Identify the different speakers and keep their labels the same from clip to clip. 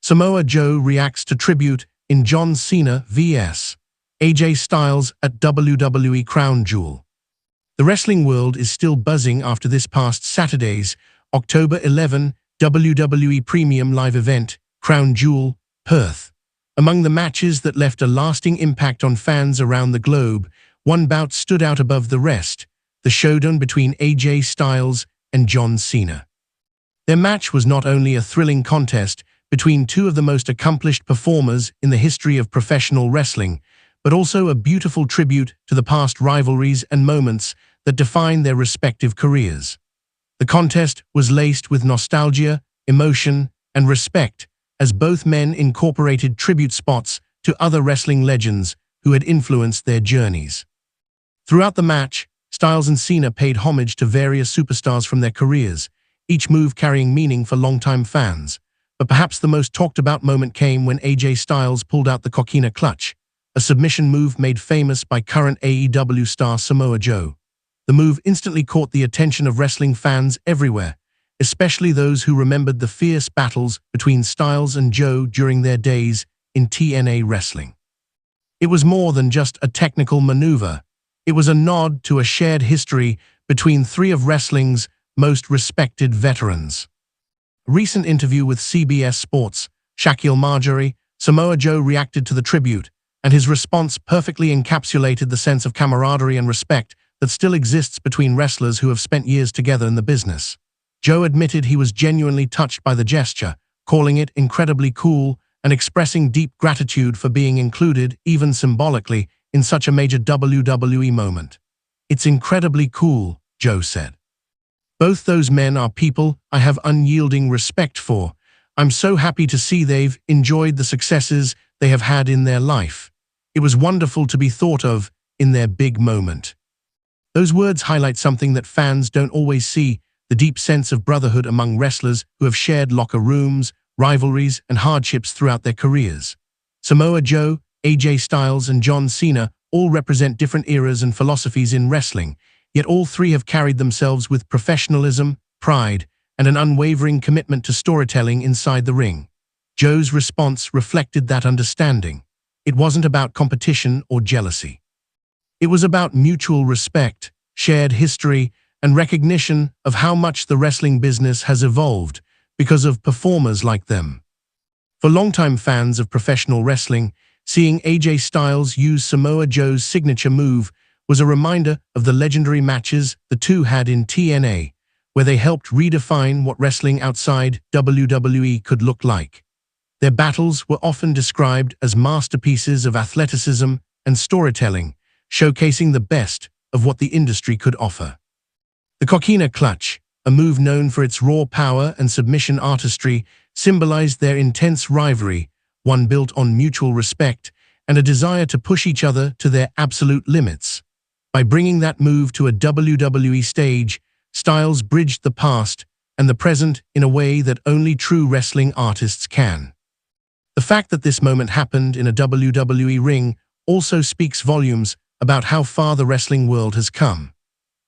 Speaker 1: Samoa Joe reacts to tribute in John Cena vs. AJ Styles at WWE Crown Jewel. The wrestling world is still buzzing after this past Saturday's October 11 WWE Premium Live event, Crown Jewel, Perth. Among the matches that left a lasting impact on fans around the globe, one bout stood out above the rest, the showdown between AJ Styles and John Cena. Their match was not only a thrilling contest between two of the most accomplished performers in the history of professional wrestling, but also a beautiful tribute to the past rivalries and moments that define their respective careers. The contest was laced with nostalgia, emotion, and respect, as both men incorporated tribute spots to other wrestling legends who had influenced their journeys. Throughout the match, Styles and Cena paid homage to various superstars from their careers, each move carrying meaning for longtime fans. But perhaps the most talked-about moment came when AJ Styles pulled out the Coquina Clutch, a submission move made famous by current AEW star Samoa Joe. The move instantly caught the attention of wrestling fans everywhere, especially those who remembered the fierce battles between Styles and Joe during their days in TNA wrestling. It was more than just a technical maneuver. It was a nod to a shared history between three of wrestling's most respected veterans. A recent interview with CBS Sports' Shaquille Marjorie, Samoa Joe reacted to the tribute, and his response perfectly encapsulated the sense of camaraderie and respect that still exists between wrestlers who have spent years together in the business. Joe admitted he was genuinely touched by the gesture, calling it incredibly cool and expressing deep gratitude for being included, even symbolically, in such a major WWE moment. "It's incredibly cool," Joe said. "Both those men are people I have unyielding respect for. I'm so happy to see they've enjoyed the successes they have had in their life. It was wonderful to be thought of in their big moment." Those words highlight something that fans don't always see: the deep sense of brotherhood among wrestlers who have shared locker rooms, rivalries, and hardships throughout their careers. Samoa Joe, AJ Styles, and John Cena all represent different eras and philosophies in wrestling, yet all three have carried themselves with professionalism, pride, and an unwavering commitment to storytelling inside the ring. Joe's response reflected that understanding. It wasn't about competition or jealousy. It was about mutual respect, shared history, and recognition of how much the wrestling business has evolved because of performers like them. For longtime fans of professional wrestling, seeing AJ Styles use Samoa Joe's signature move was a reminder of the legendary matches the two had in TNA, where they helped redefine what wrestling outside WWE could look like. Their battles were often described as masterpieces of athleticism and storytelling, showcasing the best of what the industry could offer. The Coquina Clutch, a move known for its raw power and submission artistry, symbolized their intense rivalry, one built on mutual respect and a desire to push each other to their absolute limits. By bringing that move to a WWE stage, Styles bridged the past and the present in a way that only true wrestling artists can. The fact that this moment happened in a WWE ring also speaks volumes about how far the wrestling world has come.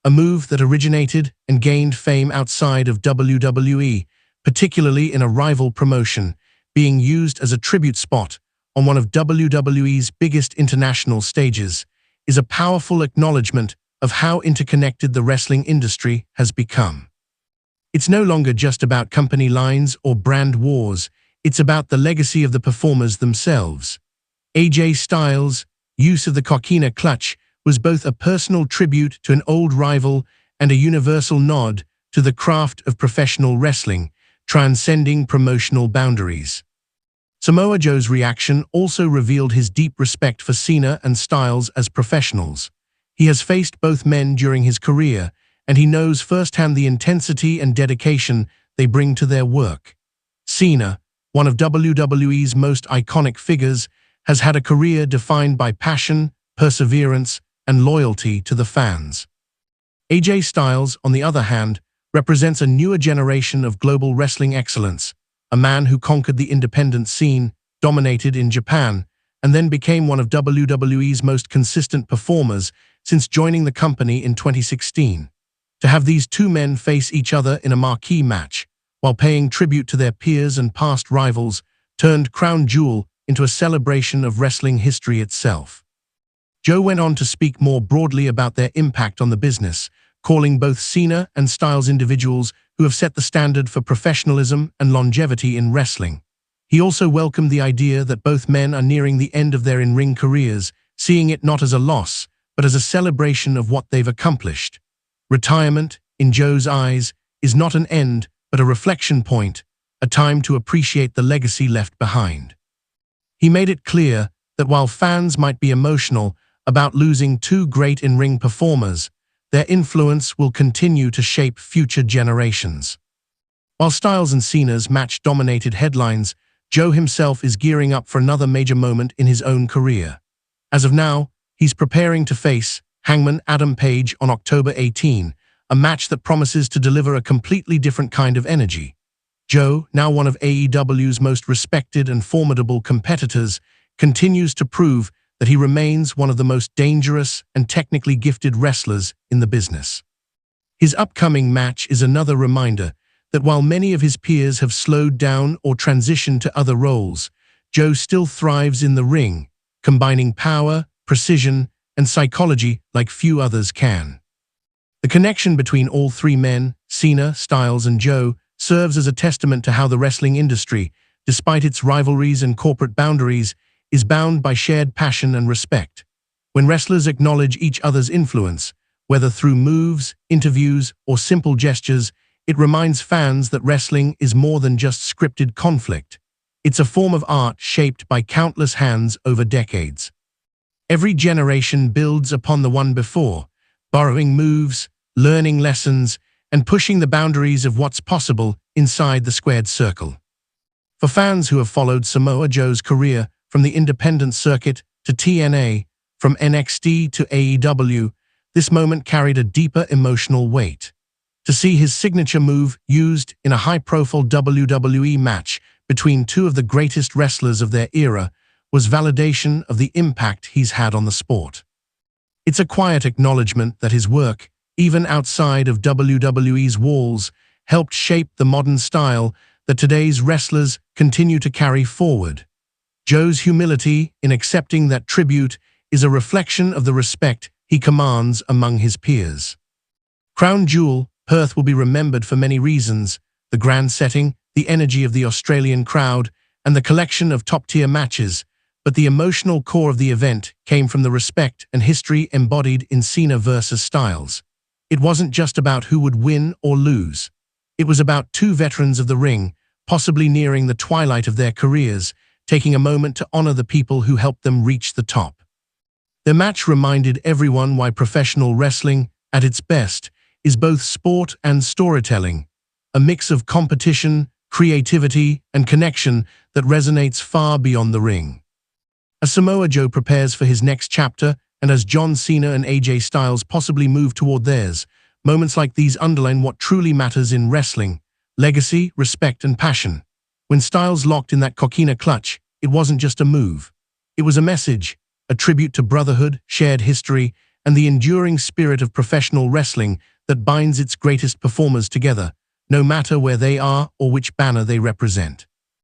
Speaker 1: A move that originated and gained fame outside of WWE, particularly in a rival promotion, being used as a tribute spot on one of WWE's biggest international stages, is a powerful acknowledgement of how interconnected the wrestling industry has become. It's no longer just about company lines or brand wars, it's about the legacy of the performers themselves. AJ Styles' use of the Coquina Clutch was both a personal tribute to an old rival and a universal nod to the craft of professional wrestling, transcending promotional boundaries. Samoa Joe's reaction also revealed his deep respect for Cena and Styles as professionals. He has faced both men during his career, and he knows firsthand the intensity and dedication they bring to their work. Cena, one of WWE's most iconic figures, has had a career defined by passion, perseverance, and loyalty to the fans. AJ Styles, on the other hand, represents a newer generation of global wrestling excellence, a man who conquered the independent scene, dominated in Japan, and then became one of WWE's most consistent performers since joining the company in 2016. To have these two men face each other in a marquee match, while paying tribute to their peers and past rivals, turned Crown Jewel into a celebration of wrestling history itself. Joe went on to speak more broadly about their impact on the business, calling both Cena and Styles individuals who have set the standard for professionalism and longevity in wrestling. He also welcomed the idea that both men are nearing the end of their in-ring careers, seeing it not as a loss, but as a celebration of what they've accomplished. Retirement, in Joe's eyes, is not an end, but a reflection point, a time to appreciate the legacy left behind. He made it clear that while fans might be emotional about losing two great in-ring performers, their influence will continue to shape future generations. While Styles and Cena's match dominated headlines, Joe himself is gearing up for another major moment in his own career. As of now, he's preparing to face Hangman Adam Page on October 18, a match that promises to deliver a completely different kind of energy. Joe, now one of AEW's most respected and formidable competitors, continues to prove that he remains one of the most dangerous and technically gifted wrestlers in the business. His upcoming match is another reminder that while many of his peers have slowed down or transitioned to other roles, Joe still thrives in the ring, combining power, precision, and psychology like few others can. The connection between all three men, Cena, Styles, and Joe, serves as a testament to how the wrestling industry, despite its rivalries and corporate boundaries, is bound by shared passion and respect. When wrestlers acknowledge each other's influence, whether through moves, interviews, or simple gestures, it reminds fans that wrestling is more than just scripted conflict. It's a form of art shaped by countless hands over decades. Every generation builds upon the one before, borrowing moves, learning lessons, and pushing the boundaries of what's possible inside the squared circle. For fans who have followed Samoa Joe's career from the independent circuit to TNA, from NXT to AEW, this moment carried a deeper emotional weight. To see his signature move used in a high-profile WWE match between two of the greatest wrestlers of their era was validation of the impact he's had on the sport. It's a quiet acknowledgement that his work, even outside of WWE's walls, helped shape the modern style that today's wrestlers continue to carry forward. Joe's humility in accepting that tribute is a reflection of the respect he commands among his peers. Crown Jewel, Perth will be remembered for many reasons: the grand setting, the energy of the Australian crowd, and the collection of top-tier matches, but the emotional core of the event came from the respect and history embodied in Cena versus Styles. It wasn't just about who would win or lose. It was about two veterans of the ring, possibly nearing the twilight of their careers, taking a moment to honor the people who helped them reach the top. The match reminded everyone why professional wrestling, at its best, is both sport and storytelling, a mix of competition, creativity, and connection that resonates far beyond the ring. As Samoa Joe prepares for his next chapter, and as John Cena and AJ Styles possibly move toward theirs, moments like these underline what truly matters in wrestling: legacy, respect, and passion. When Styles locked in that coquina clutch, it wasn't just a move. It was a message, a tribute to brotherhood, shared history, and the enduring spirit of professional wrestling that binds its greatest performers together, no matter where they are or which banner they represent.